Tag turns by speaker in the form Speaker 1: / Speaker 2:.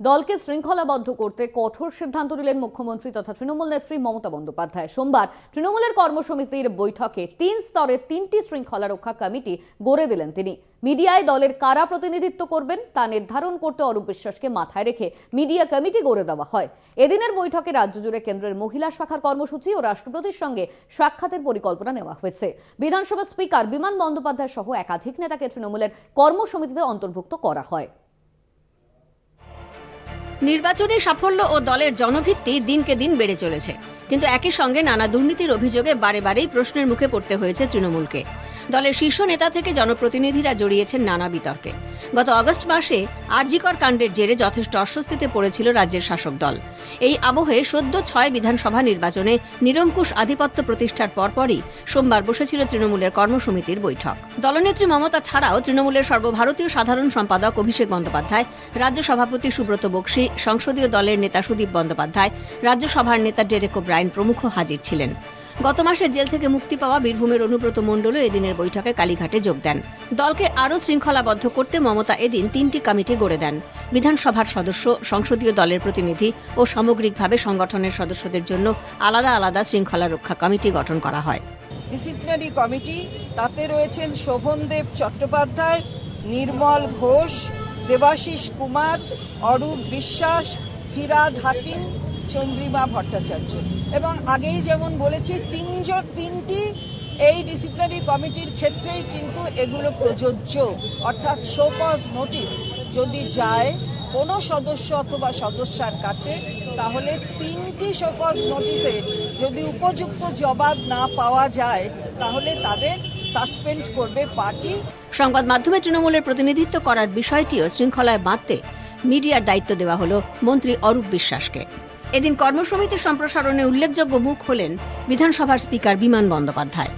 Speaker 1: দলকে শৃঙ্খলাবদ্ধ করতে কঠোর সিদ্ধান্ত নিলেন মুখ্যমন্ত্রী তথা তৃণমূল নেত্রী মমতা বন্দ্যোপাধ্যায়। সোমবার তৃণমূলের কর্মসমিতির বৈঠকে ৩ স্তরে ৩টি শৃঙ্খলা রক্ষা কমিটি গড়ে দিলেন তিনি। মিডিয়ায় দলের কারা প্রতিনিধিত্ব করবেন তা নির্ধারণ করতে অরূপ বিশ্বাসকে মাথায় রেখে মিডিয়া কমিটি গড়ে দেওয়া হয়। এদিনের বৈঠকে রাজ্য জুড়ে কেন্দ্রের মহিলা শাখার কর্মসূচি ও রাষ্ট্রপতির সঙ্গে সাক্ষাতের পরিকল্পনা নেওয়া হয়েছে। বিধানসভা স্পিকার বিমান বন্দ্যোপাধ্যায় সহ একাধিক নেতাকে তৃণমূলের কর্মসমিতিতে অন্তর্ভুক্ত করা হয়।
Speaker 2: নির্বাচনী সাফল্য ও দলের জনভিত্তি দিনকে দিন বেড়ে চলেছে, কিন্তু একই সঙ্গে নানা দুর্নীতির অভিযোগে বারেবারেই প্রশ্নের মুখে পড়তে হয়েছে তৃণমূলকে। দলের শীর্ষ নেতা থেকে জনপ্রতিনিধিরা জড়িয়েছেন নানা বিতর্কে। গত আগস্ট মাসে আরজিকর কাণ্ডের জেরে যথেষ্ট অস্বস্তিতে পড়েছিল রাজ্যের শাসক দল। এই আবহে সদ্য 6 বিধানসভা নির্বাচনে নিরঙ্কুশ আধিপত্য প্রতিষ্ঠার পরপরই সোমবার বসেছিল তৃণমূলের কর্মসমিতির বৈঠক। দলনেত্রী মমতা ছাড়াও তৃণমূলের সর্বভারতীয় সাধারণ সম্পাদক অভিষেক বন্দ্যোপাধ্যায়, রাজ্য সভাপতি সুব্রত বক্সী, সংসদীয় দলের নেতা সুদীপ বন্দ্যোপাধ্যায়, রাজ্যসভার নেতা ডেরেক ওব্রায়েন প্রমুখ হাজির ছিলেন। গত মাসে জেল থেকে মুক্তি পাওয়া বীরভূমের অনুব্রত মণ্ডলও এদিনের বৈঠকে কালীঘাটে যোগ দেন। দলকে আরও শৃঙ্খলাবদ্ধ করতে মমতা এদিন 3টি কমিটি গড়ে দেন। বিধানসভার সদস্য, সংসদীয় দলের প্রতিনিধি ও সামগ্রিকভাবে সংগঠনের সদস্যদের জন্য আলাদা আলাদা শৃঙ্খলা রক্ষা কমিটি গঠন করা হয়।
Speaker 3: ডিসিপ্লিনারি কমিটি, তাতে রয়েছেন শোভনদেব চট্টোপাধ্যায়, নির্মল ঘোষ, দেবাশিস কুমার, অরূপ বিশ্বাস, ফিরাদ হাকিম, চন্দ্রিমা ভট্টাচার্য। এবং আগেই যেমন বলেছি, তিনটি এই ডিসিপ্লিনারি কমিটির ক্ষেত্রেই কিন্তু এগুলো প্রযোজ্য। অর্থাৎ শো কজ নোটিশ যদি যায় কোনো সদস্য অথবা সদস্যার কাছে, তাহলে 3টি শো কজ নোটিশে যদি উপযুক্ত জবাব না পাওয়া যায়, তাহলে তাদের সাসপেন্ড করবে পার্টি।
Speaker 2: সংবাদ মাধ্যমে তৃণমূলের প্রতিনিধিত্ব করার বিষয়টিও শৃঙ্খলায় বাঁধতে মিডিয়ার দায়িত্ব দেওয়া হলো মন্ত্রী অরূপ বিশ্বাসকে। এদিন কর্মসমিতির সম্প্রসারণে উল্লেখযোগ্য মুখ হলেন বিধানসভার স্পিকার বিমান বন্দ্যোপাধ্যায়।